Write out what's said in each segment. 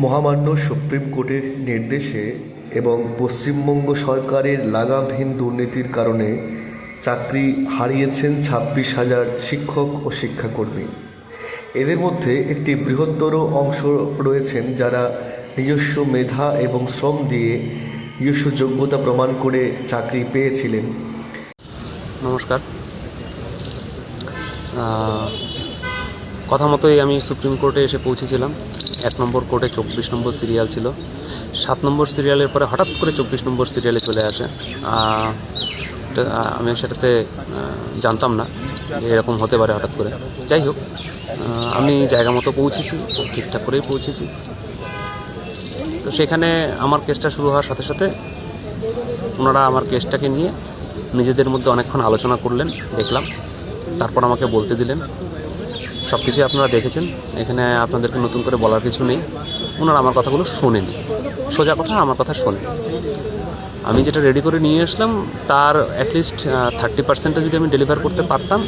মহামান্য সুপ্রিম কোর্টের নির্দেশে এবং পশ্চিমবঙ্গ সরকারের লাগামহীন দুর্নীতির কারণে চাকরি হারিয়েছেন ২৬,০০০ শিক্ষক ও শিক্ষাকর্মী। এদের মধ্যে একটি বৃহত্তর অংশ রয়েছেন যারা নিজস্ব মেধা এবং শ্রম দিয়ে নিজস্ব যোগ্যতা প্রমাণ করে চাকরি পেয়েছিলেন। নমস্কার। কথা মতোই আমি সুপ্রিম কোর্টে এসে পৌঁছেছিলাম। ১ নম্বর কোর্টে ২৪ নম্বর সিরিয়াল ছিল। ৭ নম্বর সিরিয়ালের পরে হঠাৎ করে ২৪ নম্বর সিরিয়ালে চলে আসে। আমি সেটাতে জানতাম না যে এরকম হতে পারে হঠাৎ করে। যাই হোক, আমি জায়গা মতো পৌঁছেছি, ঠিকঠাক করেই পৌঁছেছি। তো সেখানে আমার কেসটা শুরু হওয়ার সাথে সাথে ওনারা আমার কেসটাকে নিয়ে নিজেদের মধ্যে অনেকক্ষণ আলোচনা করলেন, দেখলাম। তারপর আমাকে বলতে দিলেন। সব কিছুই আপনারা দেখেছেন, এখানে আপনাদেরকে নতুন করে বলার কিছু নেই। ওনারা আমার কথাগুলো শোনেনি, সোজা কথা আমার কথা শোনে। আমি যেটা রেডি করে নিয়ে আসলাম তার অ্যাটলিস্ট 30% যদি আমি ডেলিভার করতে পারতাম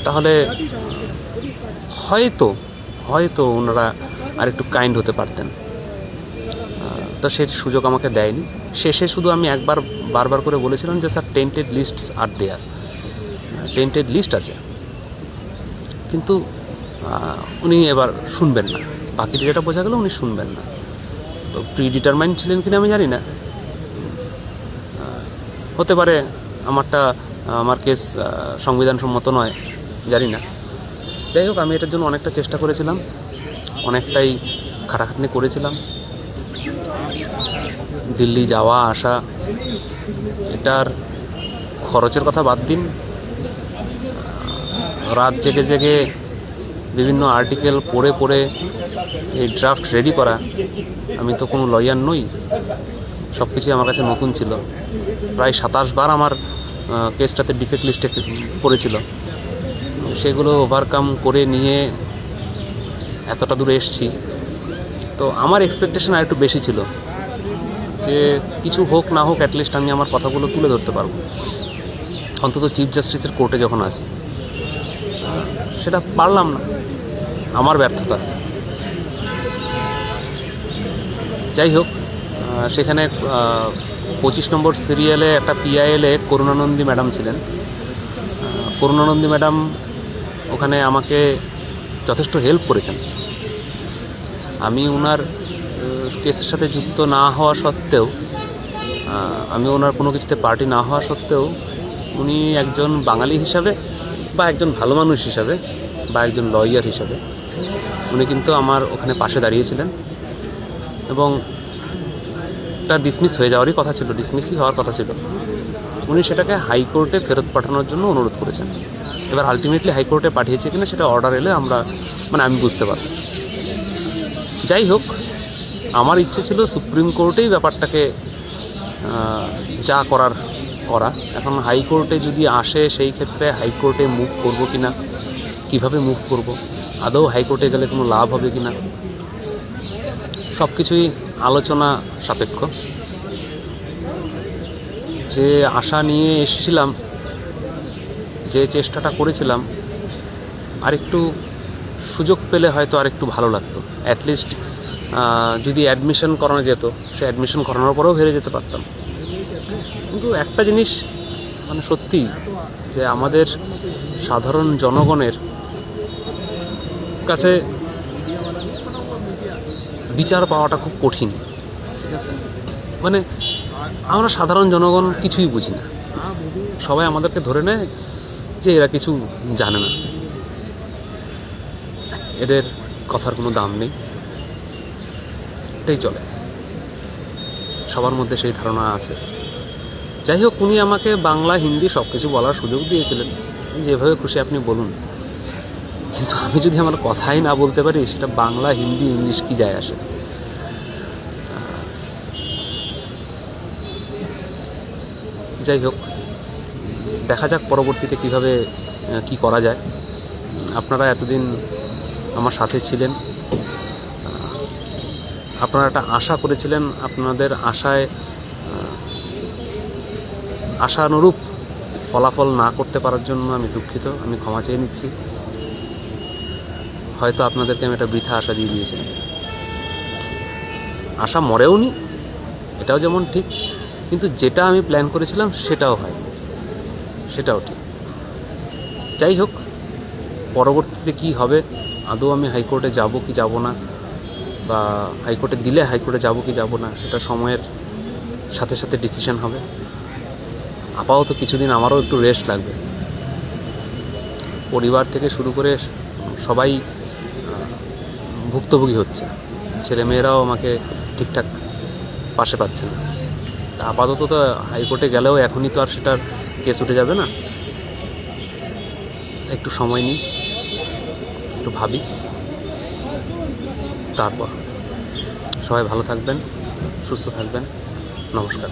তাহলে হয়তো ওনারা আর একটু কাইন্ড হতে পারতেন। তো সেই সুযোগ আমাকে দেয়নি। শেষে শুধু আমি বারবার করে বলেছিলাম যে স্যার টেন্টেড লিস্টস আর দেয়ার, টেন্টেড লিস্ট আছে, কিন্তু উনি এবার শুনবেন না। বাকিটা যেটা বোঝা গেল উনি শুনবেন না। তো প্রিডিটারমাইন্ড ছিলেন কিনা আমি জানি না, হতে পারে আমার কেস সংবিধানসম্মত নয়, জানি না। যাই হোক, আমি এটার জন্য অনেকটা চেষ্টা করেছিলাম, অনেকটাই খাটাখাটনি করেছিলাম। দিল্লি যাওয়া আসা, এটার খরচের কথা বাদ দিন, রাত জেগে জেগে বিভিন্ন আর্টিকেল পড়ে এই ড্রাফট রেডি করা। আমি তো কোনো লয়ার নই, সব কিছুই আমার কাছে নতুন ছিল। প্রায় ২৭ বার আমার কেসটাতে ডিফেক্ট লিস্টে পড়েছিল। সেগুলো ওভারকাম করে নিয়ে এতটা দূরে এসেছি। তো আমার এক্সপেকটেশন আর একটু বেশি ছিল যে কিছু হোক না হোক অ্যাটলিস্ট আমি আমার কথাগুলো তুলে ধরতে পারবো, অন্তত চিফ জাস্টিসের কোর্টে যখন আছি। সেটা পারলাম না, আমার ব্যর্থতা। যাই হোক, সেখানে ২৫ নম্বর সিরিয়ালে একটা পিআইএলে করুণানন্দী ম্যাডাম ছিলেন। করুণানন্দী ম্যাডাম ওখানে আমাকে যথেষ্ট হেল্প করেছেন। আমি ওনার কেসের সাথে যুক্ত না হওয়া সত্ত্বেও, আমি ওনার কোনো কিছুতে পার্টি না হওয়া সত্ত্বেও, উনি একজন বাঙালি হিসাবে বা একজন ভালো মানুষ হিসাবে বা একজন লয়ার হিসাবে উনি কিন্তু আমার ওখানে পাশে দাঁড়িয়েছিলেন। এবং এটা ডিসমিস হয়ে যাওয়ারই কথা ছিল, ডিসমিসই হওয়ার কথা ছিল। উনি সেটাকে হাইকোর্টে ফেরত পাঠানোর জন্য অনুরোধ করেছেন। এবার আলটিমেটলি হাইকোর্টে পাঠিয়েছে কিনা সেটা অর্ডার এলে আমি বুঝতে পারব। যাই হোক, আমার ইচ্ছে ছিল সুপ্রিম কোর্টেই ব্যাপারটাকে যা করা। এখন হাইকোর্টে যদি আসে, সেই ক্ষেত্রে হাইকোর্টে মুভ করব কি না, কীভাবে মুভ করব, আদৌ হাইকোর্টে গেলে কোনো লাভ হবে কি না, সব কিছুই আলোচনা সাপেক্ষ। যে আশা নিয়ে এসেছিলাম, যে চেষ্টাটা করেছিলাম, আরেকটু সুযোগ পেলে হয়তো আরেকটু ভালো লাগতো। অ্যাটলিস্ট যদি অ্যাডমিশন করানো যেত, সে অ্যাডমিশন করানোর পরেও হেরে যেতে পারতাম। কিন্তু একটা জিনিস সত্যি, যে আমাদের সাধারণ জনগণের কাছে বিচার পাওয়াটা খুব কঠিন। ঠিক আছে, আমরা সাধারণ জনগণ কিছুই বুঝি না। সবাই আমাদেরকে ধরে নেয় যে এরা কিছু জানে না, এদের কথার কোনো দাম নেই, এটাই চলে, সবার মধ্যে সেই ধারণা আছে। যাই হোক, উনি আমাকে বাংলা হিন্দি সব কিছু বলার সুযোগ দিয়েছিলেন, যেভাবে খুশি আপনি বলুন। কিন্তু আমি যদি আমার কথাই না বলতে পারি, সেটা বাংলা হিন্দি ইংলিশ কি যায় আসে। যাই হোক, দেখা যাক পরবর্তীতে কিভাবে কি করা যায়। আপনারা এতদিন আমার সাথে ছিলেন, আপনারা একটা আশা করেছিলেন। আপনাদের আশানুরূপ ফলাফল না করতে পারার জন্য আমি দুঃখিত, আমি ক্ষমা চেয়ে নিচ্ছি। হয়তো আপনাদেরকে আমি একটা বৃথা আশা দিয়ে দিয়েছিলাম। আশা মরেও নি, এটাও যেমন ঠিক, কিন্তু যেটা আমি প্ল্যান করেছিলাম সেটাও হয়, সেটাও ঠিক। যাই হোক, পরবর্তীতে কি হবে, আদৌ আমি হাইকোর্টে যাব কি যাব না, বা হাইকোর্টে দিলে হাইকোর্টে যাব কি যাব না, সেটা সময়ের সাথে সাথে ডিসিশন হবে। আপাতত কিছুদিন আমারও একটু রেস্ট লাগবে। পরিবার থেকে শুরু করে সবাই ভুক্তভোগী হচ্ছে, ছেলেমেয়েরাও আমাকে ঠিকঠাক পাশে পাচ্ছে না। তা আপাতত তো হাইকোর্টে গেলেও এখনই তো আর সেটার কেস উঠে যাবে না, একটু সময় নিই, একটু ভাবি, তারপর। সবাই ভালো থাকবেন, সুস্থ থাকবেন, নমস্কার।